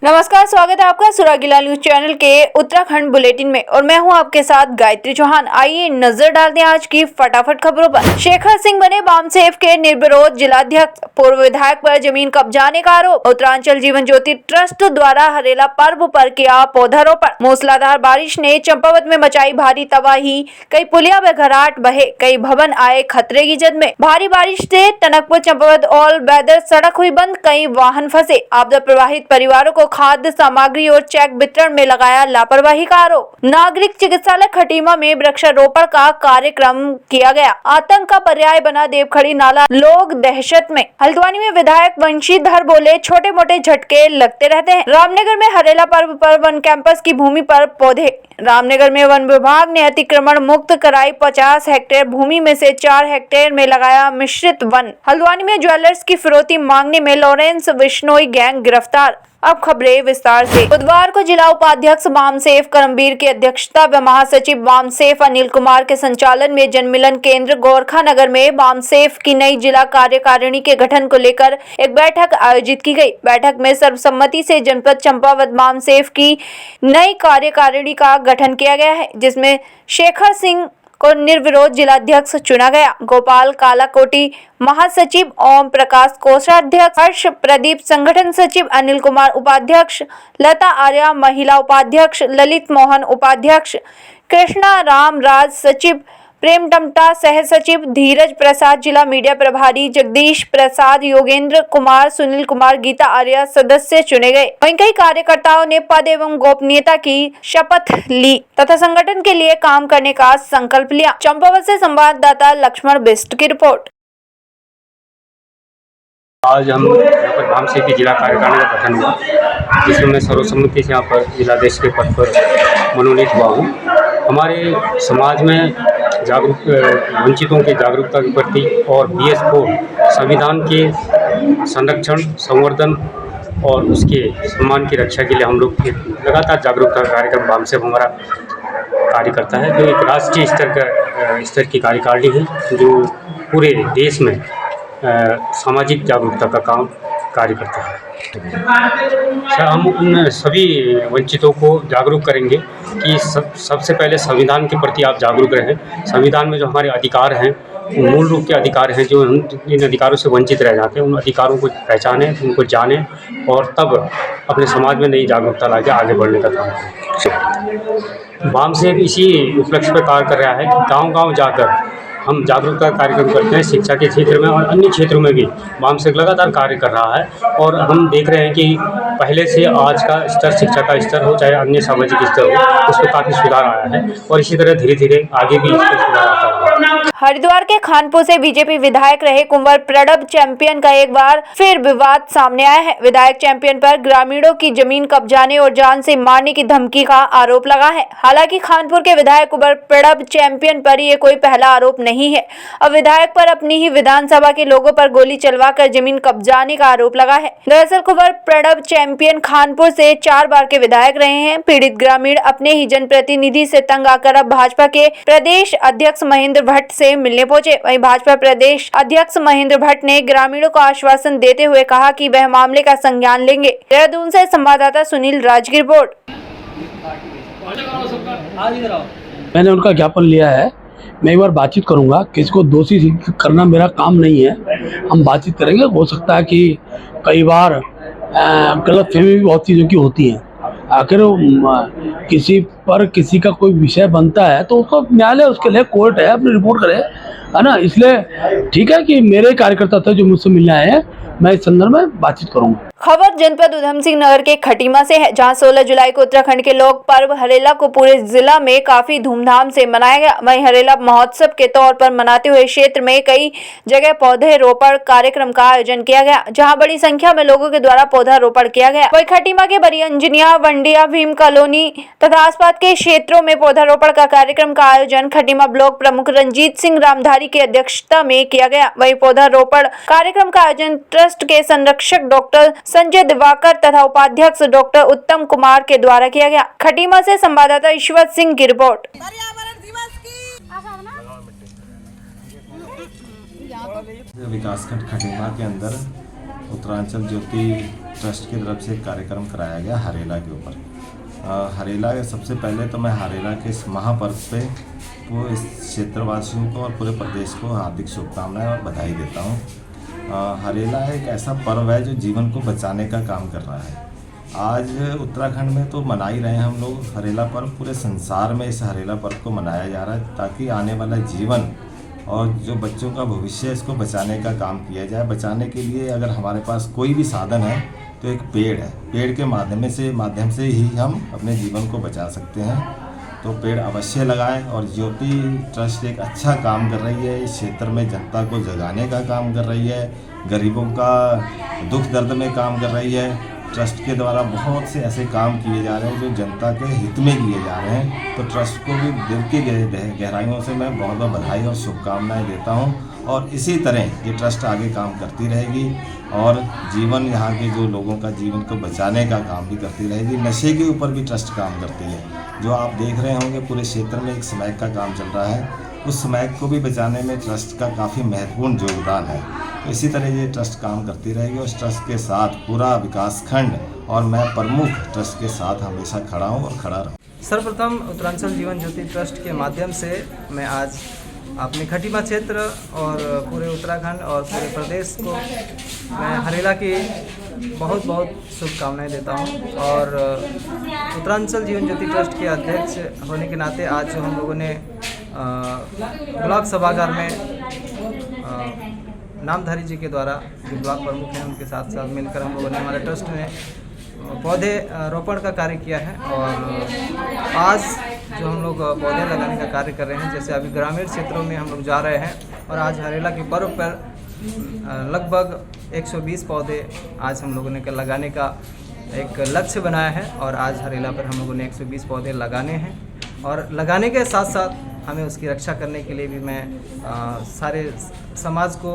नमस्कार, स्वागत है आपका सुरागीला न्यूज चैनल के उत्तराखंड बुलेटिन में और मैं हूं आपके साथ गायत्री चौहान। आइए नजर डालते हैं आज की फटाफट खबरों पर। शेखर सिंह बने बामसेफ के निर्विरोध जिलाध्यक्ष, पूर्व विधायक पर जमीन कब्जाने का आरोप। उत्तरांचल जीवन ज्योति ट्रस्ट द्वारा हरेला पर्व पर किया पौधारोपण। मूसलाधार बारिश ने चंपावत में मचाई भारी तबाही, कई पुलिया में घराट बहे, कई भवन आए खतरे की जद में। भारी बारिश से टनकपुर चंपावत ऑल वेदर सड़क हुई बंद, कई वाहन फंसे। आपदा प्रभावित परिवारों को खाद्य सामग्री और चेक वितरण में लगाया लापरवाही का आरोप। नागरिक चिकित्सालय खटीमा में वृक्षारोपण का कार्यक्रम किया गया। आतंक का पर्याय बना देवखड़ी नाला, लोग दहशत में। हल्द्वानी में विधायक वंशीधर बोले, छोटे मोटे झटके लगते रहते हैं। रामनगर में हरेला पर्व पर वन कैंपस की भूमि पर पौधे। रामनगर में वन विभाग ने अतिक्रमण मुक्त कराई 50 हेक्टेयर भूमि में से 4 हेक्टेयर में लगाया मिश्रित वन। हल्द्वानी में ज्वेलर्स की फिरौती मांगने में लॉरेंस बिश्नोई गैंग गिरफ्तार। अब खबरें विस्तार से। बुधवार को जिला उपाध्यक्ष बामसेफ करमबीर की अध्यक्षता व महासचिव बामसेफ अनिल कुमार के संचालन में जनमिलन केंद्र गोरखा नगर में बामसेफ की नई जिला कार्यकारिणी के गठन को लेकर एक बैठक आयोजित की गई। बैठक में सर्वसम्मति से जनपद चंपावत बामसेफ की नई कार्यकारिणी का गठन किया गया है, जिसमें शेखर सिंह को निर्विरोध जिलाध्यक्ष चुना गया। गोपाल कालाकोटी महासचिव, ओम प्रकाश कोषाध्यक्ष, हर्ष प्रदीप संगठन सचिव, अनिल कुमार उपाध्यक्ष, लता आर्या महिला उपाध्यक्ष, ललित मोहन उपाध्यक्ष, कृष्णा राम राज सचिव, प्रेम टमटा सह सचिव, धीरज प्रसाद जिला मीडिया प्रभारी, जगदीश प्रसाद, योगेंद्र कुमार, सुनील कुमार, गीता आर्या सदस्य चुने गए। वहीं कई कार्यकर्ताओं ने पद एवं गोपनीयता की शपथ ली तथा संगठन के लिए काम करने का संकल्प लिया। चंपावत से संवाददाता लक्ष्मण बिष्ट की रिपोर्ट। आज हम यहाँ पर बामसेफ की जिला कार्यकारिणी का गठन हुआ, जिसमें मैं सर्वसम्मति से यहाँ पर जिलाध्यक्ष के पद पर मनोनीत हुआ हूँ। हमारे समाज में वंचितों के जागरूकता के प्रति और बीएस को संविधान के संरक्षण, संवर्धन और उसके सम्मान की रक्षा के लिए हम लोग लगातार जागरूकता कार्यक्रम बामसेफ हमारा कार्य करता है, जो एक राष्ट्रीय स्तर की कार्यकारिणी है, जो पूरे देश में सामाजिक जागरूकता का कार्य करता है। हम उन सभी वंचितों को जागरूक करेंगे कि सबसे पहले संविधान के प्रति आप जागरूक रहें। संविधान में जो हमारे अधिकार हैं, मूल रूप के अधिकार हैं, जो इन अधिकारों से वंचित रह जाते हैं, उन अधिकारों को पहचानें, उनको जानें और तब अपने समाज में नई जागरूकता लाके आगे बढ़ने का काम करें। बामसेफ इसी उपलक्ष्य पर कार्य कर रहा है कि गाँव-गाँव जाकर हम जागरूकता कार्यक्रम करते हैं। शिक्षा के क्षेत्र में और अन्य क्षेत्रों में भी बामसेफ लगातार कार्य कर रहा है और हम देख रहे हैं कि पहले से आज का स्तर, शिक्षा का स्तर हो चाहे अन्य सामाजिक स्तर हो, उसमें काफ़ी सुधार आया है और इसी तरह धीरे धीरे आगे भी इसमें सुधार आता है। हरिद्वार के खानपुर से बीजेपी विधायक रहे कुंवर प्रणब चैंपियन का एक बार फिर विवाद सामने आया है। विधायक चैंपियन पर ग्रामीणों की जमीन कब्जाने और जान से मारने की धमकी का आरोप लगा है। हालांकि खानपुर के विधायक कुंवर प्रणब चैंपियन पर ये कोई पहला आरोप नहीं है। अब विधायक पर अपनी ही विधानसभा के लोगों पर गोली चलवाकर जमीन कब्जाने का आरोप लगा है। दरअसल कुंवर प्रणब चैंपियन खानपुर से 4 बार के विधायक रहे हैं। पीड़ित ग्रामीण अपने ही जनप्रतिनिधि से तंग आकर अब भाजपा के प्रदेश अध्यक्ष महेंद्र भट्ट से मिलने पहुंचे। वहीं भाजपा प्रदेश अध्यक्ष महेंद्र भट्ट ने ग्रामीणों को आश्वासन देते हुए कहा कि वह मामले का संज्ञान लेंगे। देहरादून से संवाददाता सुनील राज की रिपोर्ट। मैंने उनका ज्ञापन लिया है, मैं एक बार बातचीत करूंगा। किसको दोषी करना मेरा काम नहीं है, हम बातचीत करेंगे। हो सकता है कि कई बार गलतफहमी भी बहुत चीज़ों की होती है। आखिर किसी पर किसी का कोई विषय बनता है तो उसको न्यायालय, उसके लिए कोर्ट है, अपनी रिपोर्ट करे, है ना। इसलिए ठीक है कि मेरे कार्यकर्ता थे जो मुझसे मिलने आए हैं, मैं इस संदर्भ में बातचीत करूंगा। खबर जनपद उधम सिंह नगर के खटीमा से है, जहां 16 जुलाई को उत्तराखंड के लोक पर्व हरेला को पूरे जिला में काफी धूमधाम से मनाया गया। वहीं हरेला महोत्सव के तौर पर मनाते हुए क्षेत्र में कई जगह पौधेरोपण कार्यक्रम का आयोजन किया गया, जहां बड़ी संख्या में लोगों के द्वारा पौधारोपण किया गया। वहीं खटीमा के बड़ी अंजनिया, वंडिया, भीम कॉलोनी तथा आसपास के क्षेत्रों में पौधारोपण का कार्यक्रम का आयोजन खटीमा ब्लॉक प्रमुख रंजीत सिंह रामधारी की अध्यक्षता में किया गया। वहीं पौधारोपण कार्यक्रम का आयोजन ट्रस्ट के संरक्षक डॉक्टर संजय दिवाकर तथा उपाध्यक्ष डॉक्टर उत्तम कुमार के द्वारा किया गया। खटीमा से संवाददाता ईश्वर सिंह की रिपोर्ट। विकासखंड खटीमा के अंदर उत्तरांचल ज्योति ट्रस्ट की तरफ से एक कार्यक्रम कराया गया हरेला के ऊपर। हरेला सबसे पहले तो मैं हरेला के इस महापर्व पे वो इस क्षेत्रवासियों को और पूरे प्रदेश को हार्दिक शुभकामनाएं और बधाई देता हूँ। हरेला एक ऐसा पर्व है जो जीवन को बचाने का काम कर रहा है। आज उत्तराखंड में तो मना ही रहे हैं हम लोग हरेला पर्व, पूरे संसार में इस हरेला पर्व को मनाया जा रहा है ताकि आने वाला जीवन और जो बच्चों का भविष्य है इसको बचाने का काम किया जाए। बचाने के लिए अगर हमारे पास कोई भी साधन है तो एक पेड़ है, पेड़ के माध्यम से ही हम अपने जीवन को बचा सकते हैं। तो पेड़ अवश्य लगाएं। और ज्योति ट्रस्ट एक अच्छा काम कर रही है, इस क्षेत्र में जनता को जगाने का काम कर रही है, गरीबों का दुख दर्द में काम कर रही है। ट्रस्ट के द्वारा बहुत से ऐसे काम किए जा रहे हैं जो जनता के हित में किए जा रहे हैं। तो ट्रस्ट को भी दिल की गहराइयों से मैं बहुत बहुत बधाई और शुभकामनाएं देता हूं। और इसी तरह ये ट्रस्ट आगे काम करती रहेगी और जीवन यहाँ के जो लोगों का जीवन को बचाने का काम भी करती रहेगी। नशे के ऊपर भी ट्रस्ट काम करती है, जो आप देख रहे होंगे पूरे क्षेत्र में एक स्मैक का काम चल रहा है, उस स्मैक को भी बचाने में ट्रस्ट का काफ़ी महत्वपूर्ण योगदान है। तो इसी तरह ये ट्रस्ट काम करती रहेगी और ट्रस्ट के साथ पूरा विकासखंड और मैं प्रमुख ट्रस्ट के साथ हमेशा खड़ा हूँ और खड़ा रहूँ। सर्वप्रथम उत्तरांचल जीवन ज्योति ट्रस्ट के माध्यम से मैं आज अपने खटीमा क्षेत्र और पूरे उत्तराखंड और पूरे प्रदेश को मैं हरेला की बहुत बहुत शुभकामनाएं देता हूं। और उत्तरांचल जीवन ज्योति ट्रस्ट के अध्यक्ष होने के नाते आज जो हम लोगों ने ब्लॉक सभागार में नामधारी जी के द्वारा जो ब्लॉक प्रमुख हैं उनके साथ साथ मिलकर हम लोगों ने हमारे ट्रस्ट में पौधे रोपण का कार्य किया है। और आज जो हम लोग पौधे लगाने का कार्य कर रहे हैं, जैसे अभी ग्रामीण क्षेत्रों में हम लोग जा रहे हैं और आज हरेला के पर्व पर लगभग 120 पौधे आज हम लोगों ने लगाने का एक लक्ष्य बनाया है। और आज हरेला पर हम लोगों ने 120 पौधे लगाने हैं और लगाने के साथ साथ हमें उसकी रक्षा करने के लिए भी मैं सारे समाज को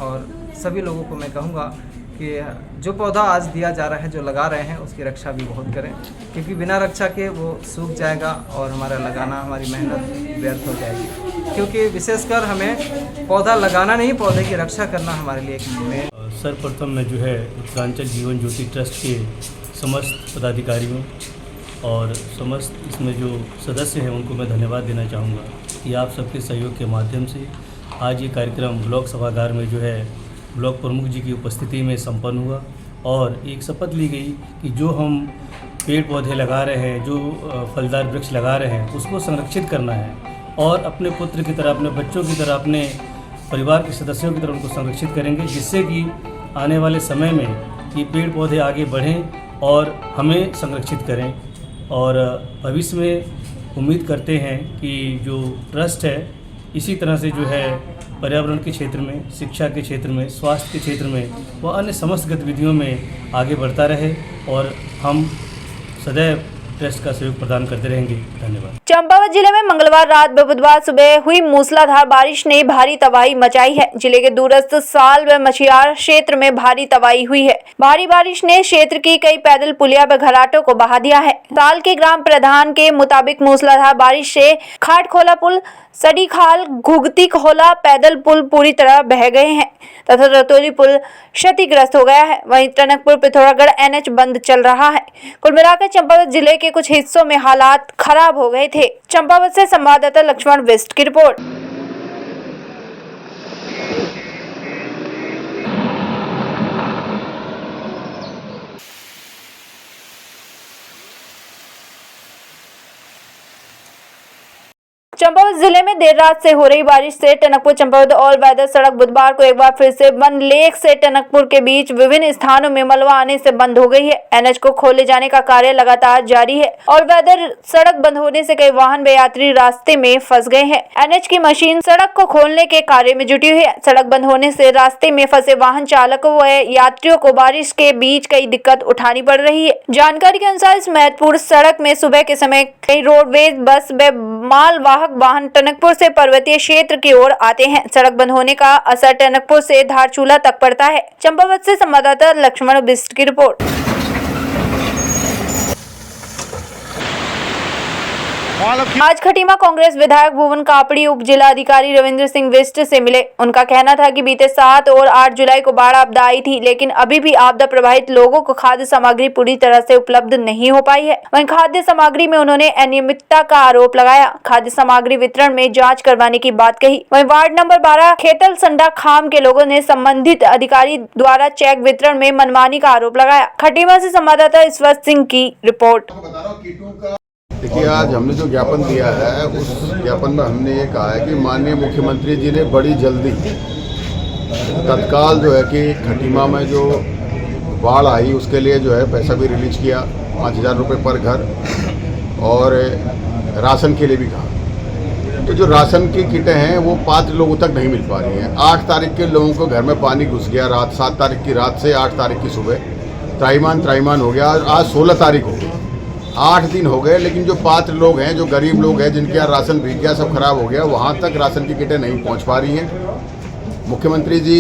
और सभी लोगों को मैं कहूँगा कि जो पौधा आज दिया जा रहा है, जो लगा रहे हैं, उसकी रक्षा भी बहुत करें, क्योंकि बिना रक्षा के वो सूख जाएगा और हमारा लगाना, हमारी मेहनत व्यर्थ हो जाएगी। क्योंकि विशेषकर हमें पौधा लगाना नहीं, पौधे की रक्षा करना हमारे लिए एक मेन। सर्वप्रथम मैं जो है उत्तरांचल जीवन ज्योति ट्रस्ट के समस्त पदाधिकारियों और समस्त इसमें जो सदस्य हैं उनको मैं धन्यवाद देना चाहूँगा कि आप सबके सहयोग के माध्यम से आज ये कार्यक्रम ब्लॉक सभागार में जो है ब्लॉक प्रमुख जी की उपस्थिति में संपन्न हुआ और एक शपथ ली गई कि जो हम पेड़ पौधे लगा रहे हैं, जो फलदार वृक्ष लगा रहे हैं, उसको संरक्षित करना है और अपने पुत्र की तरह, अपने बच्चों की तरह, अपने परिवार के सदस्यों की तरह उनको संरक्षित करेंगे, जिससे कि आने वाले समय में ये पेड़ पौधे आगे बढ़ें और हमें संरक्षित करें। और भविष्य में उम्मीद करते हैं कि जो ट्रस्ट है इसी तरह से जो है पर्यावरण के क्षेत्र में, शिक्षा के क्षेत्र में, स्वास्थ्य के क्षेत्र में व अन्य समस्त गतिविधियों में आगे बढ़ता रहे और हम सदैव ट्रस्ट का सहयोग प्रदान करते रहेंगे। धन्यवाद। चंपावत जिले में मंगलवार रात व बुधवार सुबह हुई मूसलाधार बारिश ने भारी तबाही मचाई है। जिले के दूरस्थ साल व मछियार क्षेत्र में भारी तबाही हुई है। भारी बारिश ने क्षेत्र की कई पैदल पुलिया व घराटों को बहा दिया है। साल के ग्राम प्रधान के मुताबिक मूसलाधार बारिश से खाटखोला पुल, सड़ी खाल, घुगती खोला पैदल पुल पूरी तरह बह गए हैं तथा रतौली पुल क्षतिग्रस्त हो गया है। वहीं टनकपुर पिथौरागढ़ NH बंद चल रहा है। कुल मिलाकर चंपावत जिले के कुछ हिस्सों में हालात खराब हो गए थे। चंपावत से संवाददाता लक्ष्मण वेस्ट की रिपोर्ट। चंपावत जिले में देर रात से हो रही बारिश से टनकपुर चंपावत ऑल वेदर सड़क बुधवार को एक बार फिर से वन लेक से टनकपुर के बीच विभिन्न स्थानों में मलबा आने से बंद हो गई है। NH को खोले जाने का कार्य लगातार जारी है। ऑल वेदर सड़क बंद होने से कई वाहन व यात्री रास्ते में फंस गए हैं। NH की मशीन सड़क को खोलने के कार्य में जुटी हुई है। सड़क बंद होने से रास्ते में फंसे वाहन चालकों व यात्रियों को बारिश के बीच कई दिक्कत उठानी पड़ रही है। जानकारी के अनुसार इस महत्वपूर्ण सड़क में सुबह के समय कई रोडवेज, बस व मालवाहक वाहन टनकपुर से पर्वतीय क्षेत्र की ओर आते हैं। सड़क बंद होने का असर टनकपुर से धारचूला तक पड़ता है। चंपावत से संवाददाता लक्ष्मण बिस्ट की रिपोर्ट। आज खटीमा कांग्रेस विधायक भुवन कापड़ी उप जिला अधिकारी रविंद्र सिंह बिष्ट से मिले। उनका कहना था कि बीते 7 और 8 जुलाई को बाढ़ आपदा आई थी, लेकिन अभी भी आपदा प्रभावित लोगों को खाद्य सामग्री पूरी तरह से उपलब्ध नहीं हो पाई है। वहीं खाद्य सामग्री में उन्होंने अनियमितता का आरोप लगाया। खाद्य सामग्री वितरण में जाँच करवाने की बात कही। वहीं वार्ड नंबर 12 खेतल संडा खाम के लोगों ने संबंधित अधिकारी द्वारा चेक वितरण में मनमानी का आरोप लगाया। खटीमा से संवाददाता ईश्वर सिंह की रिपोर्ट। देखिए, आज हमने जो ज्ञापन दिया है उस ज्ञापन में हमने ये कहा है कि माननीय मुख्यमंत्री जी ने बड़ी जल्दी तत्काल जो है कि खटीमा में जो बाढ़ आई उसके लिए जो है पैसा भी रिलीज किया, 5,000 रुपये पर घर, और राशन के लिए भी कहा। तो जो राशन की किटें हैं वो पात्र लोगों तक नहीं मिल पा रही हैं। 8 तारीख के लोगों को घर में पानी घुस गया, रात 7 तारीख की रात से 8 तारीख की सुबह त्राईमान हो गया। आज 16 तारीख हो गई, 8 दिन हो गए, लेकिन जो पात्र लोग हैं, जो गरीब लोग हैं, जिनके यहाँ राशन बिक गया, सब खराब हो गया, वहाँ तक राशन की किटें नहीं पहुँच पा रही हैं। मुख्यमंत्री जी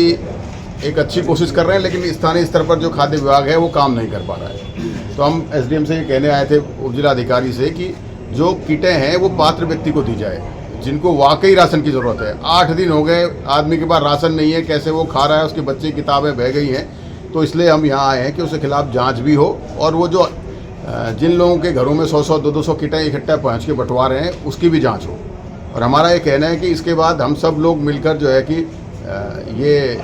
एक अच्छी कोशिश कर रहे हैं, लेकिन स्थानीय स्तर पर जो खाद्य विभाग है वो काम नहीं कर पा रहा है। तो हम एसडीएम से ये कहने आए थे उप जिलाधिकारी से कि जो किटें हैं वो पात्र व्यक्ति को दी जाए जिनको वाकई राशन की ज़रूरत है। 8 दिन हो गए, आदमी के पास राशन नहीं है, कैसे वो खा रहा है, उसके बच्चे की किताबें बह गई हैं। तो इसलिए हम यहाँ आए हैं कि उसके खिलाफ जाँच भी हो, और वो जो जिन लोगों के घरों में 100-100, 200 किटें इकट्ठा पहुँच के बंटवा रहे हैं उसकी भी जांच हो। और हमारा ये कहना है कि इसके बाद हम सब लोग मिलकर जो है कि ये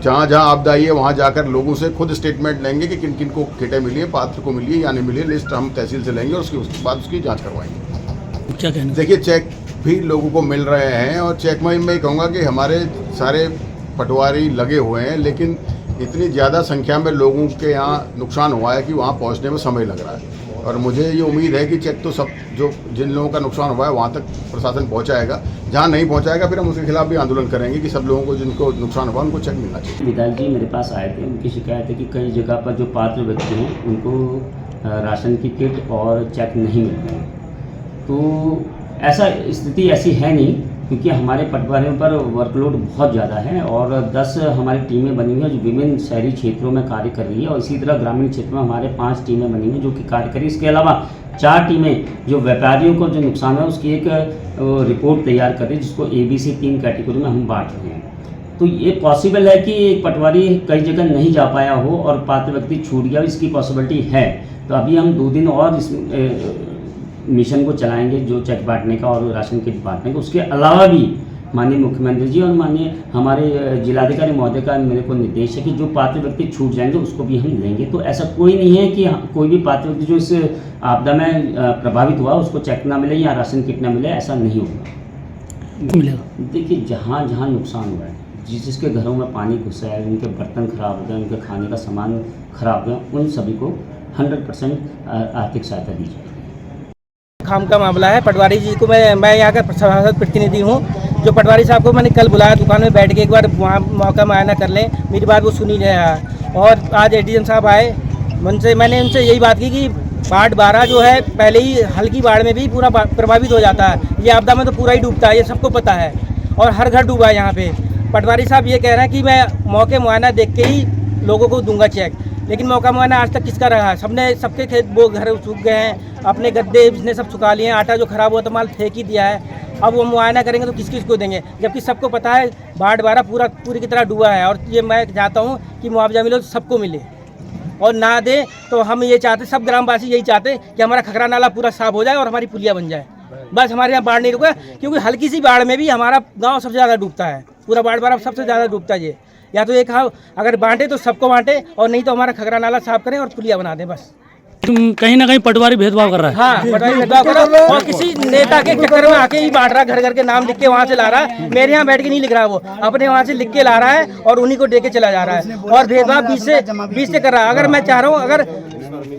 जहाँ आपदा आई है वहाँ जाकर लोगों से खुद स्टेटमेंट लेंगे कि किन किन को किटें मिली है, पात्र को मिली है या नहीं मिली है। लिस्ट हम तहसील से लेंगे और उसके बाद उसकी जाँच करवाएंगे। क्या कहना? देखिए, चेक भी लोगों को मिल रहे हैं, और चेक में मैं कहूँगा कि हमारे सारे पटवारी लगे हुए हैं, लेकिन इतनी ज़्यादा संख्या में लोगों के यहाँ नुकसान हुआ है कि वहाँ पहुँचने में समय लग रहा है। और मुझे ये उम्मीद है कि चेक तो सब जो जिन लोगों का नुकसान हुआ है वहाँ तक प्रशासन पहुँचाएगा। जहाँ नहीं पहुँचाएगा फिर हम उसके खिलाफ भी आंदोलन करेंगे कि सब लोगों को जिनको नुकसान हुआ उनको चेक मिलना चाहिए। विधायक जी मेरे पास आए थे, उनकी शिकायत है कि कई जगह पर जो पात्र व्यक्ति हैं उनको राशन की किट और चेक नहीं मिल रहे हैं। तो ऐसा स्थिति ऐसी है नहीं, क्योंकि हमारे पटवारियों पर वर्कलोड बहुत ज़्यादा है और 10 हमारी टीमें बनी हुई हैं जो विभिन्न शहरी क्षेत्रों में कार्य कर रही है, और इसी तरह ग्रामीण क्षेत्र में हमारे 5 टीमें बनी हुई हैं जो कि कार्य कर रही है। इसके अलावा 4 टीमें जो व्यापारियों को जो नुकसान है उसकी एक रिपोर्ट तैयार कर रही है, जिसको ABC 3 कैटेगरी में हम बांट रहे हैं। तो ये पॉसिबल है कि एक पटवारी कई जगह नहीं जा पाया हो और पात्र व्यक्ति छूट गया, इसकी पॉसिबिलिटी है। तो अभी हम 2 दिन और इस मिशन को चलाएंगे, जो चेक बांटने का और राशन किट बांटने का। उसके अलावा भी माननीय मुख्यमंत्री जी और माननीय हमारे जिलाधिकारी महोदय का मेरे को निर्देश है कि जो पात्र व्यक्ति छूट जाएंगे उसको भी हम लेंगे। तो ऐसा कोई नहीं है कि कोई भी पात्र व्यक्ति जो इस आपदा में प्रभावित हुआ उसको चेक ना मिले या राशन किट ना मिले, ऐसा नहीं होगा। देखिए, जहाँ जहाँ नुकसान हुआ है, जिसके घरों में पानी घुसा है, उनके बर्तन खराब हो गए, उनके खाने का सामान खराब हो गया, उन सभी को 100% आर्थिक सहायता दी जाएगी। खाम का मामला है। पटवारी जी को मैं यहाँ का सभासद प्रतिनिधि हूँ। जो पटवारी साहब को मैंने कल बुलाया दुकान में बैठ के, एक बार वहाँ मौका मुआयना कर लें, मेरी बात वो सुनी नहीं है। और आज एडीएम साहब आए, मैंने उनसे यही बात की कि वार्ड 12 जो है पहले ही हल्की बाढ़ में भी पूरा प्रभावित हो जाता है, ये आपदा में तो पूरा ही डूबता है, ये सबको पता है, और हर घर डूबा है यहाँ पे। पटवारी साहब ये कह रहे हैं कि मैं मौके मुआयना देख के ही लोगों को दूंगा चेक, लेकिन मौका मुआयना आज तक किसका रहा है? सबके खेत वो घर सूख गए हैं, अपने गद्दे इसने सब सुखा लिए हैं, आटा जो खराब हुआ तो माल फेंक ही दिया है। अब वो मुआयना करेंगे तो किस को देंगे, जबकि सबको पता है बाढ़ 12 पूरी की तरह डूबा है। और ये मैं चाहता हूँ कि मुआवजा मिले तो सबको मिले, और ना दे तो हम ये चाहते, सब ग्रामवासी यही चाहते कि हमारा खखरा नाला पूरा साफ हो जाए और हमारी पुलिया बन जाए। बस हमारे यहाँ बाढ़ नहीं रुका, क्योंकि हल्की सी बाढ़ में भी हमारा गाँव सबसे ज़्यादा डूबता है, पूरा बाढ़ 12 सबसे ज़्यादा डूबता है। ये या तो एक अगर बांटे तो सबको बांटे, और नहीं तो हमारा खखरा नाला साफ करें और पुलिया बना दें बस। कहीं ना कहीं पटवारी भेदभाव कर रहा है। हाँ, पटवारी भेदभाव कर रहा है, और किसी नेता के चक्कर में आके ही बांट रहा है, घर घर के नाम लिख के वहाँ से ला रहा है। मेरे यहाँ बैठ के नहीं लिख रहा है, वो अपने वहाँ से लिख के ला रहा है और उन्हीं को दे के चला जा रहा है, और भेदभाव बीच से कर रहा है। अगर मैं चाह रहा हूँ, अगर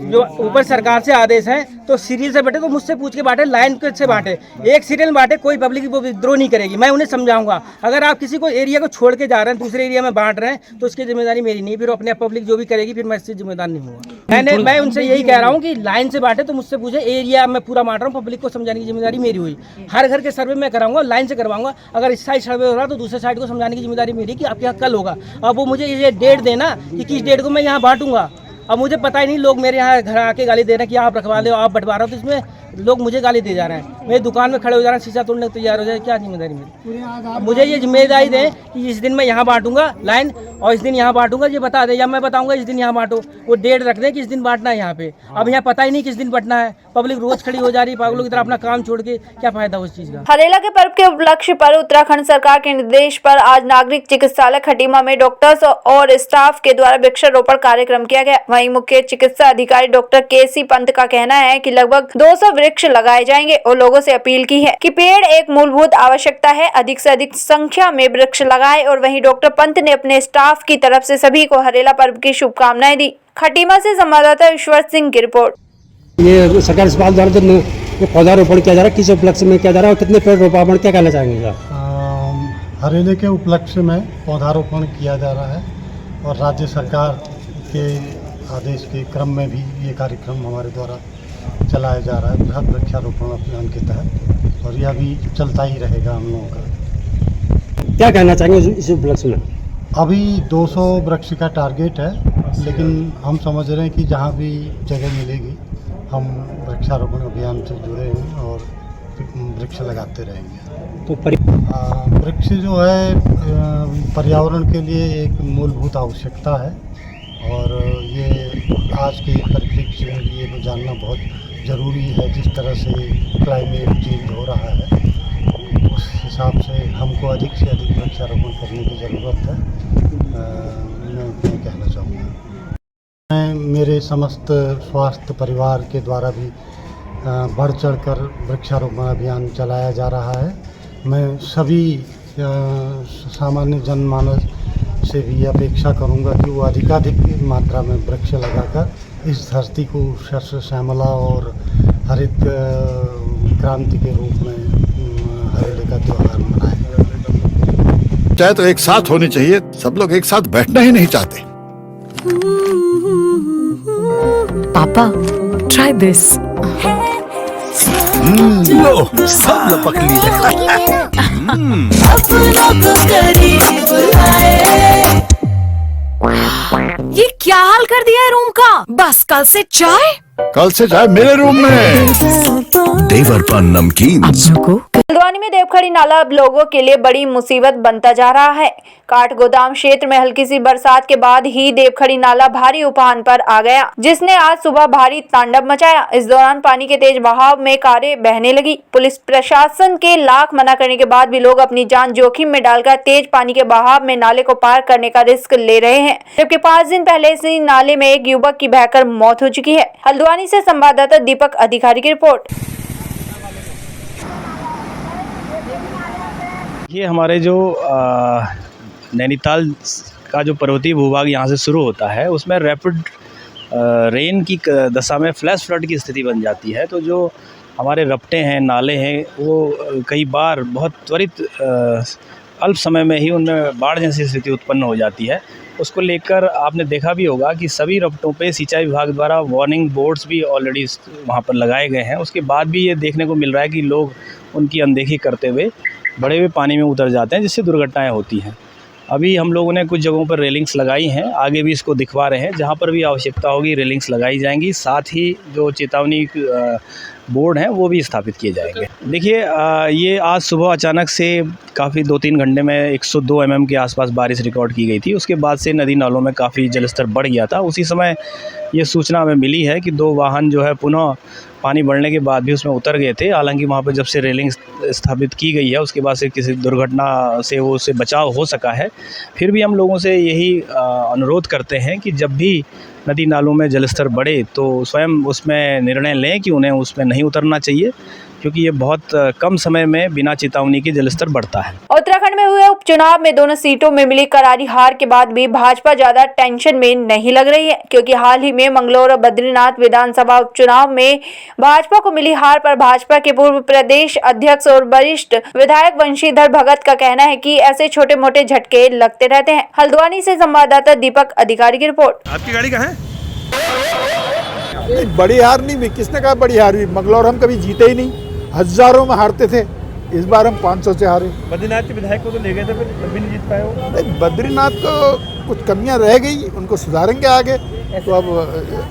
जो ऊपर सरकार से आदेश है तो सीरियल से बैठे तो मुझसे पूछ के बांटे, लाइन से बांटे, एक सीरियल बांटे, कोई पब्लिक विद्रोह नहीं करेगी। मैं उन्हें समझाऊंगा। अगर आप किसी को एरिया को छोड़ के जा रहे हैं, दूसरे एरिया में बांट रहे हैं, तो उसकी जिम्मेदारी मेरी नहीं, फिर अपने पब्लिक जो भी करेगी फिर मैं इससे जिम्मेदार नहीं हूँ। मैं उनसे यही कह रहा हूँ कि लाइन से बांटे तो मुझसे पूछे, एरिया में पूरा बांट रहा हूँ, पब्लिक को समझाने की जिम्मेदारी मेरी हुई। हर घर के सर्वे में कराऊंगा, लाइन से करवाऊंगा। अगर इस साइड सर्वे हो रहा तो दूसरे साइड को समझाने की जिम्मेदारी मेरी कि आपके यहाँ कल होगा। अब वो मुझे ये डेट देना कि किस डेट को मैं यहाँ बांटूंगा, अब मुझे पता ही नहीं, लोग मेरे यहाँ घर आके गाली दे रहे हैं कि आप रखवा लो, आप बंटवा रहे हो, तो इसमें लोग मुझे गाली दे जा रहे हैं। मेरी दुकान में खड़े हो जा रहे हैं, शीशा तोड़ने को तैयार हो जाए, क्या जिम्मेदारी मेरी? अब मुझे ये जिम्मेदारी दें कि इस दिन मैं यहाँ बांटूंगा लाइन और इस दिन यहाँ बांटूंगा, ये बता दें, या मैं बताऊंगा इस दिन यहाँ बांटो, वो डेट रख दें कि इस दिन बांटना है यहाँ पे। अब यहाँ पता ही नहीं किस दिन बांटना है, पब्लिक रोज खड़ी हो जा रही है, पागलों की तरह अपना काम छोड़ के, क्या फायदा उस चीज़ का। हरेला के पर्व के उपलक्ष्य पर उत्तराखंड सरकार के निर्देश पर आज नागरिक चिकित्सालय खटीमा में डॉक्टर्स और स्टाफ के द्वारा वृक्षारोपण कार्यक्रम किया गया। वहीं मुख्य चिकित्सा अधिकारी डॉक्टर के.सी. पंत का कहना है कि लगभग 200 वृक्ष लगाए जाएंगे और लोगों से अपील की है कि पेड़ एक मूलभूत आवश्यकता है, अधिक से अधिक संख्या में वृक्ष लगाएं। और वहीं डॉक्टर पंत ने अपने स्टाफ की तरफ से सभी को हरेला पर्व की शुभकामनाएं दी। खटीमा से संवाददाता ईश्वर सिंह की रिपोर्ट। ये सरकारी अस्पताल द्वारा जो ये पौधारोपण किया जा रहा है, किस उपलक्ष्य में किया जा रहा है और कितने पेड़ रोपापण, क्या कहना चाहेंगे आप? हरेले के उपलक्ष्य में पौधारोपण किया जा रहा है और राज्य सरकार के आदेश के क्रम में भी ये कार्यक्रम हमारे द्वारा चलाया जा रहा है, बृहद वृक्षारोपण अभियान के तहत, और यह भी चलता ही रहेगा हम लोगों का। क्या कहना चाहेंगे इस उपलक्ष्य में? अभी 200 वृक्ष का टारगेट है, लेकिन हम समझ रहे हैं कि जहाँ भी जगह मिलेगी हम वृक्षारोपण अभियान से जुड़े हैं और वृक्ष लगाते रहेंगे। तो वृक्ष जो है पर्यावरण के लिए एक मूलभूत आवश्यकता है और ये आज के परिप्रेक्ष्य में ये तो जानना बहुत ज़रूरी है। जिस तरह से क्लाइमेट चेंज हो रहा है उस हिसाब से हमको अधिक से अधिक वृक्षारोपण करने की ज़रूरत है। मैं कहना चाहूँगा, मैं मेरे समस्त स्वास्थ्य परिवार के द्वारा भी बढ़ चढ़कर वृक्षारोपण अभियान चलाया जा रहा है। मैं सभी सामान्य जनमानस से भी अपेक्षा करूंगा कि वो अधिकाधिक मात्रा में वृक्ष लगाकर इस धरती को शस्य श्यामला और हरित क्रांति के रूप में हरेले का त्यौहार मनाएं। चाहे तो एक साथ होनी चाहिए, सब लोग एक साथ बैठना ही नहीं चाहते। पापा, try this. लो, सब लपक लिए। ये क्या हाल कर दिया है रूम का? बस कल से चाय? कल से चाय मेरे रूम में। देवरपन नमकीन। हल्द्वानी में देवखड़ी नाला अब लोगों के लिए बड़ी मुसीबत बनता जा रहा है। काठ गोदाम क्षेत्र में हल्की सी बरसात के बाद ही देवखड़ी नाला भारी उफान पर आ गया, जिसने आज सुबह भारी तांडव मचाया। इस दौरान पानी के तेज बहाव में कारें बहने लगी। पुलिस प्रशासन के लाख मना करने के बाद भी लोग अपनी जान जोखिम में डालकर तेज पानी के बहाव में नाले को पार करने का रिस्क ले रहे हैं, जबकि 5 दिन पहले इसी नाले में एक युवक की बहकर मौत हो चुकी है। हल्द्वानी से संवाददाता दीपक अधिकारी की रिपोर्ट। ये हमारे जो नैनीताल का जो पर्वतीय भूभाग यहाँ से शुरू होता है, उसमें रैपिड रेन की दशा में फ्लैश फ्लड की स्थिति बन जाती है। तो जो हमारे रपटे हैं, नाले हैं, वो कई बार बहुत त्वरित अल्प समय में ही उनमें बाढ़ जैसी स्थिति उत्पन्न हो जाती है। उसको लेकर आपने देखा भी होगा कि सभी रपटों पे सिंचाई विभाग द्वारा वार्निंग बोर्ड्स भी ऑलरेडी वहाँ पर लगाए गए हैं। उसके बाद भी ये देखने को मिल रहा है कि लोग उनकी अनदेखी करते हुए बड़े हुए पानी में उतर जाते हैं, जिससे दुर्घटनाएं होती हैं। अभी हम लोगों ने कुछ जगहों पर रेलिंग्स लगाई हैं, आगे भी इसको दिखवा रहे हैं। जहाँ पर भी आवश्यकता होगी रेलिंग्स लगाई जाएंगी, साथ ही जो चेतावनी बोर्ड हैं वो भी स्थापित किए जाएंगे। देखिए, ये आज सुबह अचानक से काफ़ी 2-3 घंटे में 102 mm के आसपास बारिश रिकॉर्ड की गई थी। उसके बाद से नदी नालों में काफ़ी जलस्तर बढ़ गया था। उसी समय ये सूचना हमें मिली है कि 2 वाहन जो है पुनः पानी बढ़ने के बाद भी उसमें उतर गए थे। हालांकि वहाँ पर जब से रेलिंग स्थापित की गई है उसके बाद से किसी दुर्घटना से वो उससे बचाव हो सका है। फिर भी हम लोगों से यही अनुरोध करते हैं कि जब भी नदी नालों में जलस्तर बढ़े तो स्वयं उसमें निर्णय लें कि उन्हें उसमें नहीं उतरना चाहिए, क्योंकि ये बहुत कम समय में बिना चेतावनी के जलस्तर बढ़ता है। उत्तराखंड में हुए उपचुनाव में दोनों सीटों में मिली करारी हार के बाद भी भाजपा ज्यादा टेंशन में नहीं लग रही है, क्योंकि हाल ही में मंगलौर और बद्रीनाथ विधानसभा उपचुनाव में भाजपा को मिली हार पर भाजपा के पूर्व प्रदेश अध्यक्ष और वरिष्ठ विधायक वंशीधर भगत का कहना है कि ऐसे छोटे मोटे झटके लगते रहते हैं। हल्द्वानी से संवाददाता दीपक अधिकारी की रिपोर्ट। आपकी गाड़ी कहाँ है? बड़ी हार नहीं हुई। किसने कहा बड़ी हार हुई? मंगलौर हम कभी जीते ही नहीं, हजारों में हारते थे। इस बार हम 500 से हारे। बद्रीनाथ के विधायक को तो ले गए थे, फिर तब भी नहीं जीत पाए हो। बद्रीनाथ को कुछ कमियां रह गई, उनको सुधारेंगे आगे। तो अब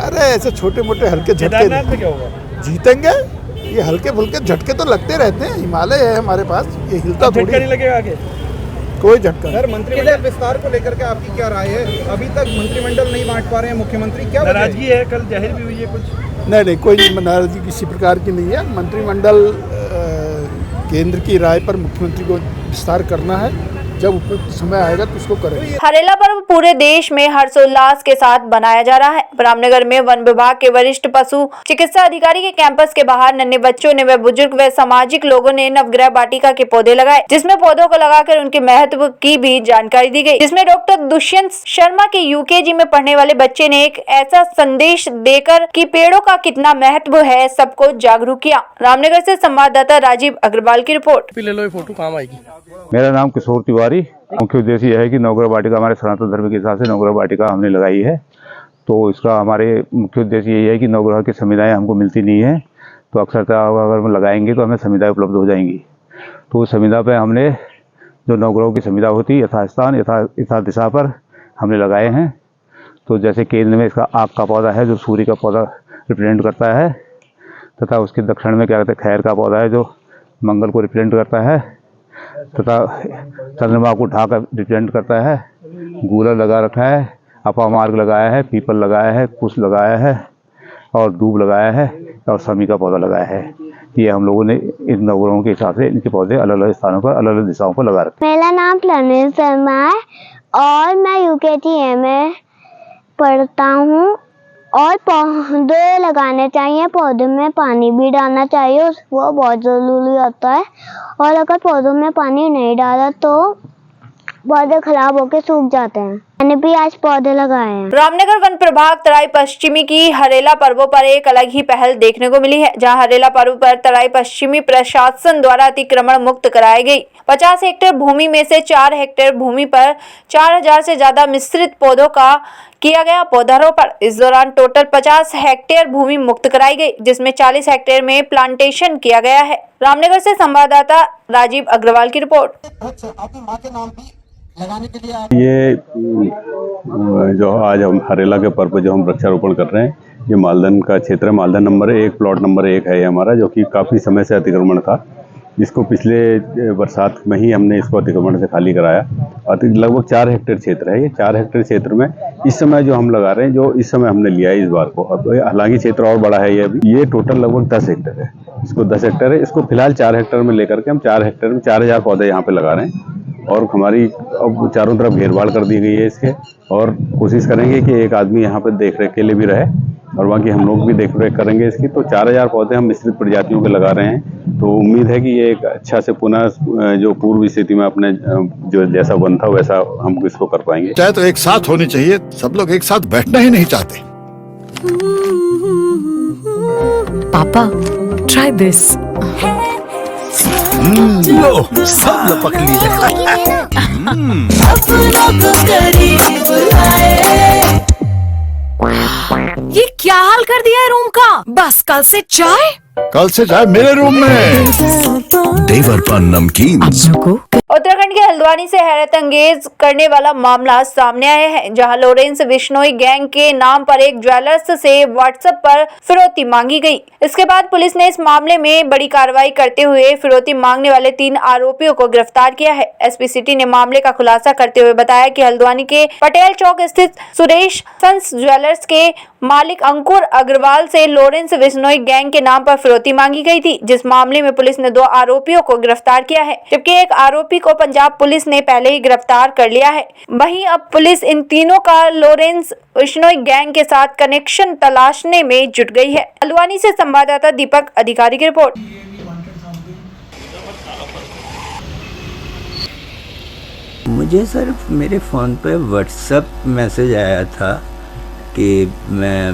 अरे ऐसे छोटे मोटे हल्के झटके में क्या होगा, जीतेंगे। ये हल्के फुल्के झटके तो लगते रहते हैं, हिमालय है हमारे पास, ये हिलता थोड़ी नहीं लगेगा आगे, कोई झटका। सर, मंत्रिमंडल विस्तार को लेकर के आपकी क्या राय है? अभी तक मंत्रिमंडल नहीं बांट पा रहे हैं मुख्यमंत्री, क्या नाराजगी है? कल जाहिर भी हुई है कुछ? नहीं, कोई नाराजगी किसी प्रकार की नहीं है। मंत्रिमंडल केंद्र की राय पर मुख्यमंत्री को विस्तार करना है, जब उपयुक्त समय आएगा तो उसको करेंगे। हरेला पर्व पूरे देश में हर्षोल्लास के साथ मनाया जा रहा है। रामनगर में वन विभाग के वरिष्ठ पशु चिकित्सा अधिकारी के कैंपस के बाहर नन्हे बच्चों ने व बुजुर्ग व सामाजिक लोगों ने नवग्रह वाटिका के पौधे लगाए, जिसमें पौधों को लगाकर उनके महत्व की भी जानकारी दी गई। जिसमें डॉक्टर दुष्यंत शर्मा के यूकेजी में पढ़ने वाले बच्चे ने एक ऐसा संदेश देकर कि पेड़ों का कितना महत्व है, सबको जागरूक किया। रामनगर से संवाददाता राजीव अग्रवाल की रिपोर्ट। ले लो, ये फोटो काम आएगी। मेरा नाम किशोर तिवारी। मुख्य उद्देश्य यह है कि नवग्रह वाटिका हमारे सनातन धर्म के हिसाब से नवग्रह वाटिका हमने लगाई है, तो इसका हमारे मुख्य उद्देश्य यही है कि नवग्रह की संविधाएं हमको मिलती नहीं है, तो अक्सरतः अगर हम लगाएंगे तो हमें संविधाएं उपलब्ध हो जाएंगी। तो उस संविधा पे हमने जो नवग्रहों की संविधा होती है यथास्थान यथा दिशा पर हमने लगाए हैं। तो जैसे केंद्र में इसका आग का पौधा है जो सूर्य का पौधा रिप्रेजेंट करता है, तथा उसके दक्षिण में क्या कहते हैं खैर का पौधा है जो मंगल को रिप्रेजेंट करता है, तथा चंद्रमा को ढाका रिप्रेजेंट करता है। गूलर लगा रखा है, अपामार्ग लगाया है, पीपल लगाया है, कुश लगाया है और दूब लगाया है और समी का पौधा लगाया है। ये हम लोगों ने इन नवग्रहों के हिसाब से इनके पौधे अलग अलग स्थानों पर अलग अलग दिशाओं पर लगा रखे। मेरा नाम प्रणीत शर्मा है और मैं यूकेजी में पढ़ता हूँ। और पौधे लगाने चाहिए, पौधे में पानी भी डालना चाहिए, वो बहुत ज़रूरी होता है। और अगर पौधों में पानी नहीं डाला तो पौधे खराब होकर सूख जाते हैं। मैंने भी आज पौधे लगाए हैं। रामनगर वन प्रभाग तराई पश्चिमी की हरेला पर्वों पर एक अलग ही पहल देखने को मिली है, जहां हरेला पर्व पर तराई पश्चिमी प्रशासन द्वारा अतिक्रमण मुक्त कराई गई। 50 हेक्टेयर भूमि में से 4 हेक्टेयर भूमि पर 4000 से ज्यादा मिश्रित पौधों का किया गया पौधारोपण। इस दौरान टोटल 50 हेक्टेयर भूमि मुक्त कराई गई, जिसमें 40 हेक्टेयर में प्लांटेशन किया गया है। रामनगर से संवाददाता राजीव अग्रवाल की रिपोर्ट। ये जो आज हम हरेला के पर्व जो हम वृक्षारोपण कर रहे हैं, ये मालदन का क्षेत्र है। मालदन नंबर 1 प्लॉट नंबर 1 है ये हमारा, जो कि काफ़ी समय से अतिक्रमण था, जिसको पिछले बरसात में ही हमने इसको अतिक्रमण से खाली कराया। लगभग 4 हेक्टेयर क्षेत्र है ये। 4 हेक्टेयर क्षेत्र में इस समय जो हम लगा रहे हैं, जो इस समय हमने लिया है इस बार को, अब हालांकि क्षेत्र और बड़ा है ये अभी। ये टोटल लगभग 10 हेक्टेयर है। इसको 10 हेक्टेयर है, इसको फिलहाल 4 हेक्टेयर में लेकर के हम 4 हेक्टेयर में 4000 पौधे यहाँ पे लगा रहे हैं। और हमारी अब चारों तरफ घेरबाड़ कर दी गई है इसके, और कोशिश करेंगे कि एक आदमी यहाँ पे देख रेख के लिए भी रहे और बाकी हम लोग भी देख रेख करेंगे इसकी। तो 4000 पौधे हम मिश्रित प्रजातियों के लगा रहे हैं। तो उम्मीद है कि ये एक अच्छा से पुनः जो पूर्व स्थिति में अपने जो जैसा वन था वैसा हम इसको कर पाएंगे। चाहे तो एक साथ होनी चाहिए, सब लोग एक साथ बैठना ही नहीं चाहते। पापा ट्राई दिस। लो सब लपक लिए। ये क्या हाल कर दिया है रूम का? बस कल से चाय मेरे रूम में देवर पर नमकीन। उत्तराखंड के हल्द्वानी से हैरत अंगेज करने वाला मामला सामने आया है, जहां लॉरेंस बिश्नोई गैंग के नाम पर एक ज्वेलर्स से व्हाट्सएप पर फिरौती मांगी गई। इसके बाद पुलिस ने इस मामले में बड़ी कार्रवाई करते हुए फिरौती मांगने वाले 3 आरोपियों को गिरफ्तार किया है। एसपी सिटी ने मामले का खुलासा करते हुए बताया कि हल्द्वानी के पटेल चौक स्थित सुरेश सन्स ज्वेलर्स के मालिक अंकुर अग्रवाल से लॉरेंस बिश्नोई गैंग के नाम पर फिरौती मांगी गई थी, जिस मामले में पुलिस ने 2 आरोपियों को गिरफ्तार किया है, जबकि एक आरोपी को पंजाब पुलिस ने पहले ही गिरफ्तार कर लिया है। वहीं अब पुलिस इन तीनों का लॉरेंस बिश्नोई गैंग के साथ कनेक्शन तलाशने में जुट गई है। हल्द्वानी से संवाददाता दीपक अधिकारी की रिपोर्ट। मुझे सर मेरे फ़ोन पे व्हाट्सएप मैसेज आया था कि मैं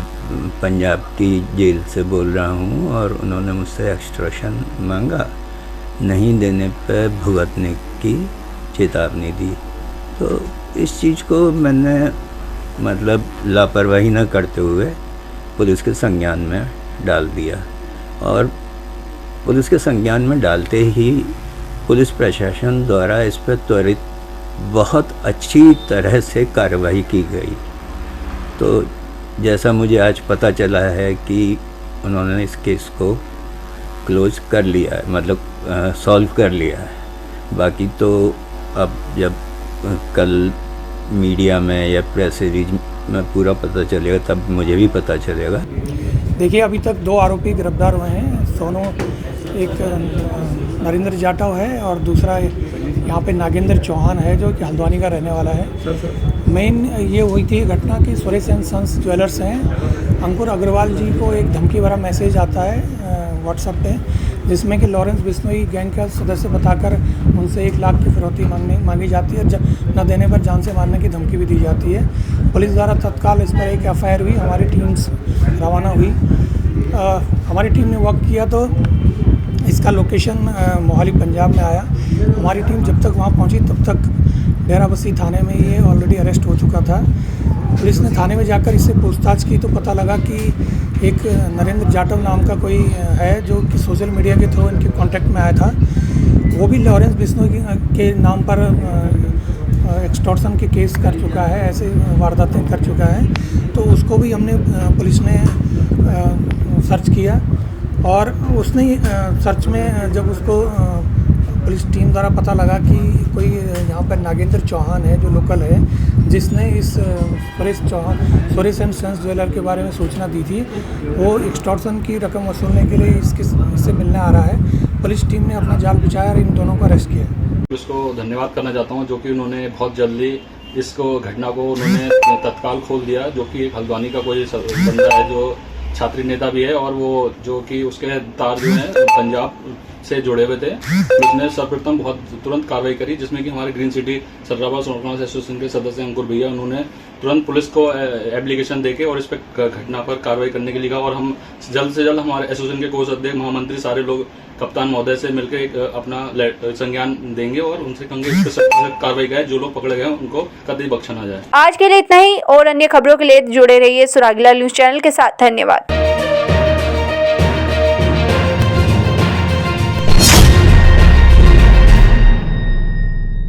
पंजाब की जेल से बोल रहा हूँ और उन्होंने मुझसे एक्सटॉर्शन मांगा, नहीं देने पे भुगतने की चेतावनी दी। तो इस चीज़ को मैंने मतलब लापरवाही न करते हुए पुलिस के संज्ञान में डाल दिया, और पुलिस के संज्ञान में डालते ही पुलिस प्रशासन द्वारा इस पर त्वरित बहुत अच्छी तरह से कार्रवाई की गई। तो जैसा मुझे आज पता चला है कि उन्होंने इस केस को क्लोज कर लिया है, मतलब सॉल्व कर लिया है। बाकी तो अब जब कल मीडिया में या प्रेस सीरीज में पूरा पता चलेगा तब मुझे भी पता चलेगा। देखिए, अभी तक 2 आरोपी गिरफ्तार हुए हैं। दोनों, एक नरेंद्र जाटव है और दूसरा यहाँ पे नागेंद्र चौहान है जो कि हल्द्वानी का रहने वाला है। मेन ये हुई थी घटना कि सुरेश एंड सन्स ज्वेलर्स हैं, अंकुर अग्रवाल जी को एक धमकी भरा मैसेज आता है व्हाट्सएप पे, जिसमें कि लॉरेंस बिश्नोई गैंग का सदस्य बताकर उनसे 1 लाख की फिरौती मांगी जाती है, न देने पर जान से मारने की धमकी भी दी जाती है। पुलिस द्वारा तत्काल इस पर एक FIR हुई, हमारी टीम रवाना हुई। हमारी टीम ने वर्क किया तो इसका लोकेशन मोहाली पंजाब में आया। हमारी टीम जब तक वहाँ पहुँची तब तक डेराबस्सी थाने में ये ऑलरेडी अरेस्ट हो चुका था। पुलिस ने थाने में जाकर इससे पूछताछ की तो पता लगा कि एक नरेंद्र जाटव नाम का कोई है जो कि सोशल मीडिया के थ्रू इनके कांटेक्ट में आया था। वो भी लॉरेंस बिश्नोई के नाम पर एक्सटॉर्शन के केस कर चुका है, ऐसे वारदातें कर चुका है। तो उसको भी हमने पुलिस ने सर्च किया और उसने सर्च में जब उसको पुलिस टीम द्वारा पता लगा कि कोई यहाँ पर नागेंद्र चौहान है जो लोकल है, जिसने इस सुरेश एंड सन्स ज्वेलर के बारे में सूचना दी थी, वो एक्सटॉर्शन की रकम वसूलने के लिए इससे मिलने आ रहा है। पुलिस टीम ने अपना जाल बिछाया और इन दोनों को अरेस्ट किया। उसको धन्यवाद करना चाहता हूँ जो कि उन्होंने बहुत जल्दी इसको घटना को उन्होंने तत्काल खोल दिया, जो कि एक हल्द्वानी का कोई बंदा है जो छात्री नेता भी है और वो जो कि उसके तार जो हैं पंजाब से जुड़े हुए थे। उसने सर्वप्रथम बहुत तुरंत कार्रवाई करी, जिसमें कि हमारे ग्रीन सिटी सदराबाद सोनकनाथ एसोसिएशन के सदस्य अंकुर भैया, उन्होंने तुरंत पुलिस को एप्लीकेशन देके और इस पर घटना पर कार्रवाई करने के लिए कहा। और हम जल्द से जल्द हमारे एसोसिएशन के कोष अध्यक्ष, महामंत्री, सारे लोग कप्तान महोदय से मिलकर अपना संज्ञान देंगे और उनसे कहेंगे इस पर सख्त कार्रवाई करे, जो लोग पकड़े गए उनको कतई बख्शा ना जाए। आज के लिए इतना ही और अन्य खबरों के लिए जुड़े रहिए सुरागीलाल न्यूज चैनल के साथ। धन्यवाद।